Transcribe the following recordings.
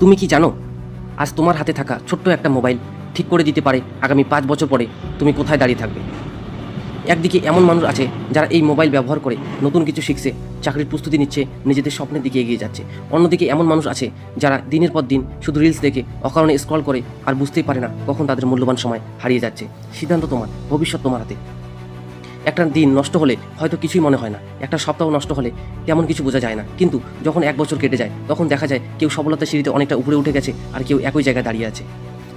তুমি কি জানো আজ তোমার হাতে থাকা ছোট্ট একটা মোবাইল ঠিক করে দিতে পারে আগামী 5 বছর পরে তুমি কোথায় দাঁড়িয়ে থাকবে। একদিকে এমন মানুষ আছে যারা এই মোবাইল ব্যবহার করে নতুন কিছু শিখছে, চাকরির প্রস্তুতি নিচ্ছে, নিজেদের স্বপ্নের দিকে এগিয়ে যাচ্ছে। অন্যদিকে এমন মানুষ আছে যারা দিনের পর দিন শুধু রিলস দেখে অকারণে স্ক্রল করে আর বুঝতেই পারে না কখন তাদের মূল্যবান সময় হারিয়ে যাচ্ছে। সিদ্ধান্ত তোমার, ভবিষ্যৎ তোমার হাতে। একটা দিন নষ্ট হলে হয়তো কিছুই মনে হয় না, একটা সপ্তাহ নষ্ট হলে তেমন কিছু বোঝা যায় না, কিন্তু যখন 1 বছর কেটে যায় তখন দেখা যায় কেউ সফলতার সিঁড়িতে অনেকটা উপরে উঠে গেছে আর কেউ একই জায়গায় দাঁড়িয়ে আছে।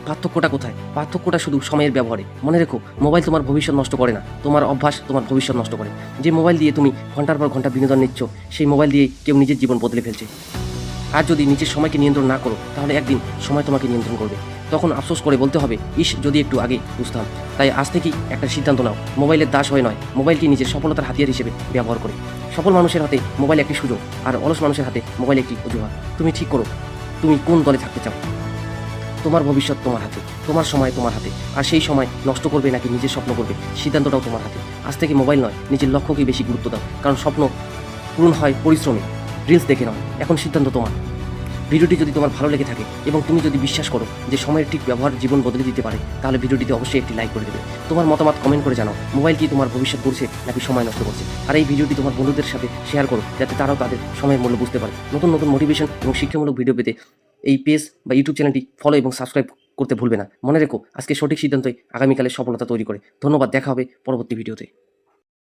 পার্থক্যটা কোথায়? পার্থক্যটা শুধু সময়ের ব্যবহারে। মনে রেখো, মোবাইল তোমার ভবিষ্যৎ নষ্ট করে না, তোমার অভ্যাস তোমার ভবিষ্যৎ নষ্ট করে। যে মোবাইল দিয়ে তুমি ঘন্টার পর ঘন্টা বিনোদন নিচ্ছ, সেই মোবাইল দিয়েই কেউ নিজের জীবন বদলে ফেলছে। আর যদি নিজের সময়কে নিয়ন্ত্রণ না করো, তাহলে একদিন সময় তোমাকে নিয়ন্ত্রণ করবে। তখন আফসোস করে বলতে হবে, ইস যদি একটু আগে বুঝতাম। তাই আজ থেকেই একটা সিদ্ধান্ত নাও, মোবাইলের দাস হয়ে নয়, মোবাইলকে নিজের সফলতার হাতিয়ার হিসেবে ব্যবহার করে। সফল মানুষের হাতে মোবাইল একটি সুযোগ, আর অলস মানুষের হাতে মোবাইল একটি অজুহাত। তুমি ঠিক করো, তুমি কোন দলে থাকতে চাও। তোমার ভবিষ্যৎ তোমার হাতে, তোমার সময় তোমার হাতে। আর সেই সময় নষ্ট করবে নাকি নিজের স্বপ্ন করবে, সিদ্ধান্তটাও তোমার হাতে। আজ থেকে মোবাইল নয়, নিজের লক্ষ্যকে বেশি গুরুত্ব দাও, কারণ স্বপ্ন পূরণ হয় পরিশ্রমে, রিলস দেখে নয়। এখন সিদ্ধান্ত তোমার। ভিডিওটি যদি তোমার ভালো লেগে থাকে এবং তুমি যদি বিশ্বাস করো যে সময়ের ঠিক ব্যবহার জীবন বদলে দিতে পারে, তাহলে ভিডিওটিতে অবশ্যই একটি লাইক করে দেবে। তোমার মতামত কমেন্ট করে জানাও, মোবাইল কি তোমার ভবিষ্যৎ করছে নাকি সময় নষ্ট করছে। আর এই ভিডিওটি তোমার বন্ধুদের সাথে শেয়ার করো, যাতে তারাও তাদের সময়ের মূল্য বুঝতে পারে। নতুন নতুন মোটিভেশন এবং শিক্ষামূলক ভিডিও পেতে এই পেজ বা ইউটিউব চ্যানেলটি ফলো এবং সাবস্ক্রাইব করতে ভুলবে না। মনে রেখো, আজকে সঠিক সিদ্ধান্তই আগামীকালের সফলতা তৈরি করে। ধন্যবাদ, দেখা হবে পরবর্তী ভিডিওতে।